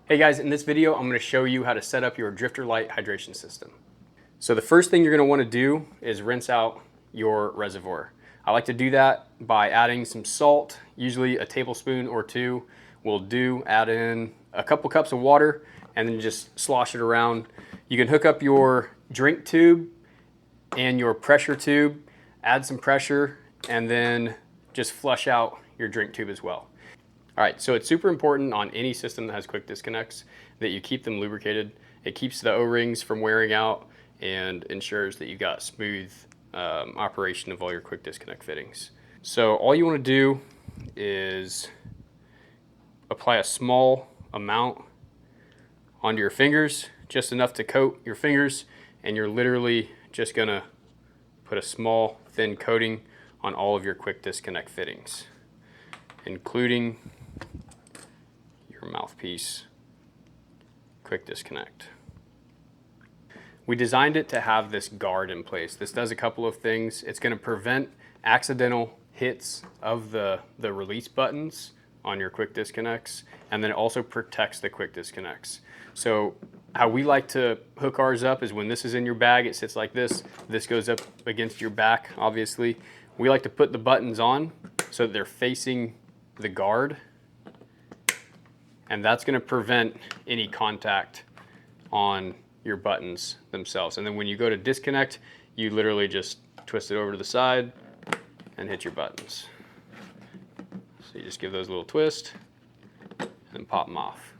Hey guys, in this video I'm going to show you how to set up your Drifter Lite Hydration System. So the first thing you're going to want to do is rinse out your reservoir. I like to do that by adding some salt, usually a tablespoon or two will do. Add in a couple cups of water and then just slosh it around. You can hook up your drink tube and your pressure tube, add some pressure, and then just flush out your drink tube as well. All right, so it's super important on any system that has quick disconnects that you keep them lubricated. It keeps the O-rings from wearing out and ensures that you've got smooth operation of all your quick disconnect fittings. So all you want to do is apply a small amount onto your fingers, just enough to coat your fingers, and you're literally just gonna put a small thin coating on all of your quick disconnect fittings, including your mouthpiece quick disconnect. We designed it to have this guard in place. This does a couple of things. It's going to prevent accidental hits of the release buttons on your quick disconnects, and then it also protects the quick disconnects. So how we like to hook ours up is when this is in your bag, it sits like this. This goes up against your back, obviously. We like to put the buttons on so that they're facing the guard, and that's going to prevent any contact on your buttons themselves. And then when you go to disconnect, you literally just twist it over to the side and hit your buttons. So you just give those a little twist and pop them off.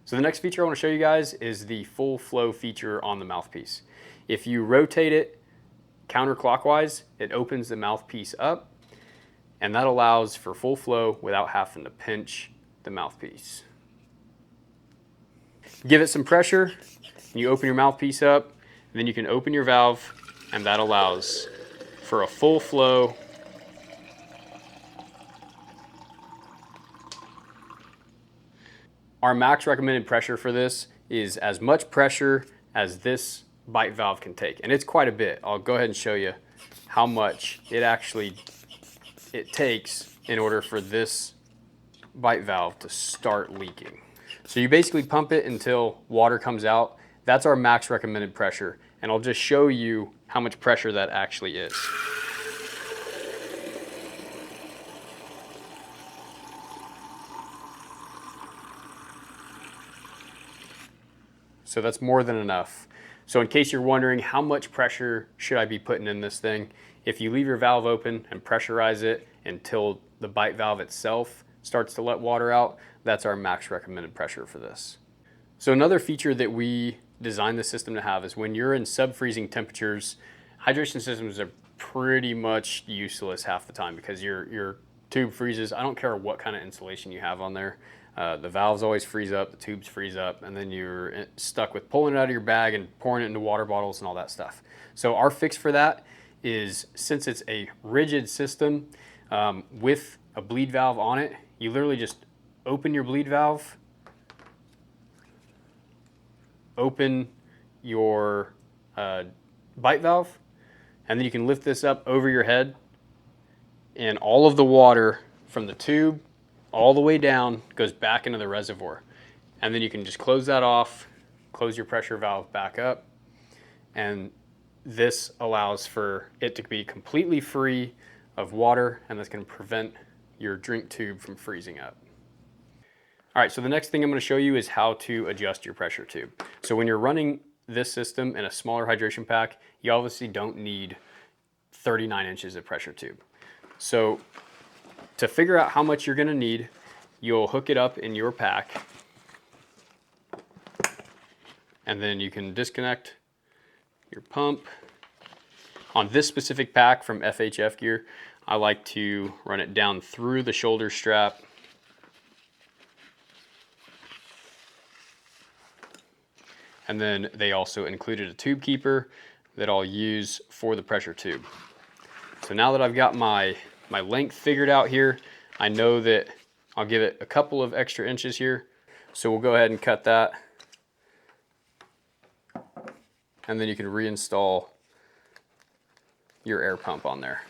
So the next feature I want to show you guys is the full flow feature on the mouthpiece. If you rotate it counterclockwise, it opens the mouthpiece up, and that allows for full flow without having to pinch the mouthpiece. Give it some pressure, you open your mouthpiece up, and then you can open your valve, and that allows for a full flow Our max recommended pressure for this is as much pressure as this bite valve can take, and it's quite a bit. I'll go ahead and show you how much it takes in order for this bite valve to start leaking. So you basically pump it until water comes out. That's our max recommended pressure, and I'll just show you how much pressure that actually is. So that's more than enough. So in case you're wondering how much pressure should I be putting in this thing, if you leave your valve open and pressurize it until the bite valve itself starts to let water out, that's our max recommended pressure for this. So another feature that we designed the system to have is when you're in sub-freezing temperatures, hydration systems are pretty much useless half the time because your tube freezes. I don't care what kind of insulation you have on there. The valves always freeze up, the tubes freeze up, and then you're stuck with pulling it out of your bag and pouring it into water bottles and all that stuff. So our fix for that is, since it's a rigid system with a bleed valve on it, you literally just open your bleed valve, open your bite valve, and then you can lift this up over your head, and all of the water from the tube all the way down goes back into the reservoir. And then you can just close that off, close your pressure valve back up, and this allows for it to be completely free of water, and that's going to prevent your drink tube from freezing up. All right, so the next thing I'm going to show you is how to adjust your pressure tube. So when you're running this system in a smaller hydration pack, you obviously don't need 39 inches of pressure tube. So to figure out how much you're going to need, you'll hook it up in your pack, and then you can disconnect your pump. On this specific pack from FHF Gear, I like to run it down through the shoulder strap, and then they also included a tube keeper that I'll use for the pressure tube. So now that I've got my length figured out here, I know that I'll give it a couple of extra inches here. So we'll go ahead and cut that. And then you can reinstall your air pump on there.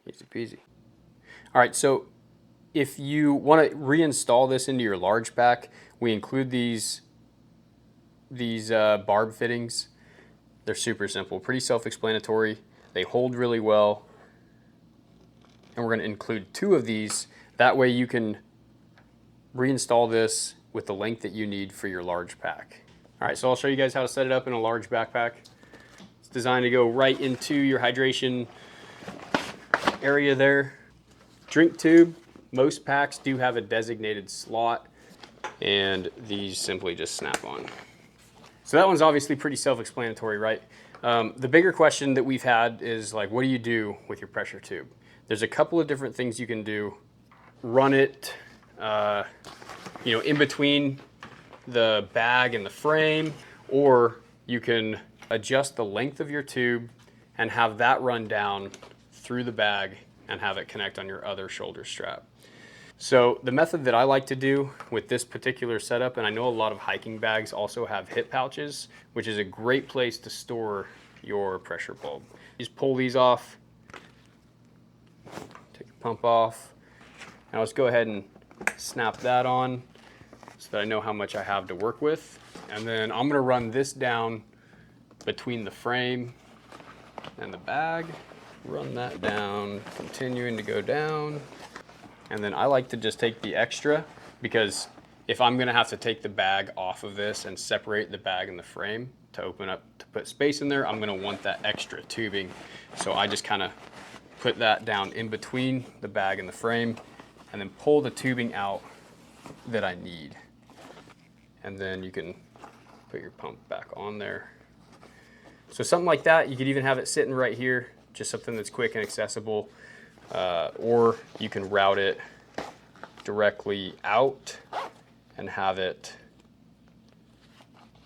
Easy peasy. All right, so If you want to reinstall this into your large pack, we include these barb fittings. They're super simple, pretty self-explanatory. They hold really well. And we're going to include 2 of these. That way you can reinstall this with the length that you need for your large pack. All right, so I'll show you guys how to set it up in a large backpack. It's designed to go right into your hydration area there. Drink tube, most packs do have a designated slot, and these simply just snap on. So that one's obviously pretty self-explanatory, right? The bigger question that we've had is like, what do you do with your pressure tube? There's a couple of different things you can do. Run it, in between the bag and the frame, or you can adjust the length of your tube and have that run down through the bag and have it connect on your other shoulder strap. So the method that I like to do with this particular setup, and I know a lot of hiking bags also have hip pouches, which is a great place to store your pressure bulb. You just pull these off, take the pump off. Now let's go ahead and snap that on so that I know how much I have to work with. And then I'm gonna run this down between the frame and the bag. Run that down, continuing to go down. And then I like to just take the extra, because if I'm gonna have to take the bag off of this and separate the bag and the frame to open up, to put space in there, I'm gonna want that extra tubing. So I just kind of put that down in between the bag and the frame, and then pull the tubing out that I need. And then you can put your pump back on there. So something like that, you could even have it sitting right here, just something that's quick and accessible. Or you can route it directly out and have it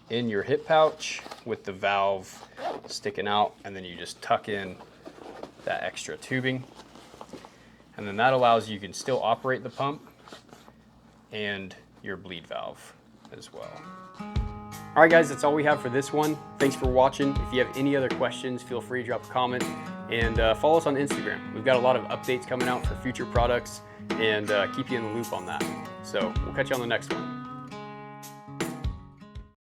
in your hip pouch with the valve sticking out, and then you just tuck in that extra tubing. And then that allows you can still operate the pump and your bleed valve as well. All right, guys, that's all we have for this one. Thanks for watching. If you have any other questions, feel free to drop a comment, and follow us on Instagram. We've got a lot of updates coming out for future products, and keep you in the loop on that. So we'll catch you on the next one.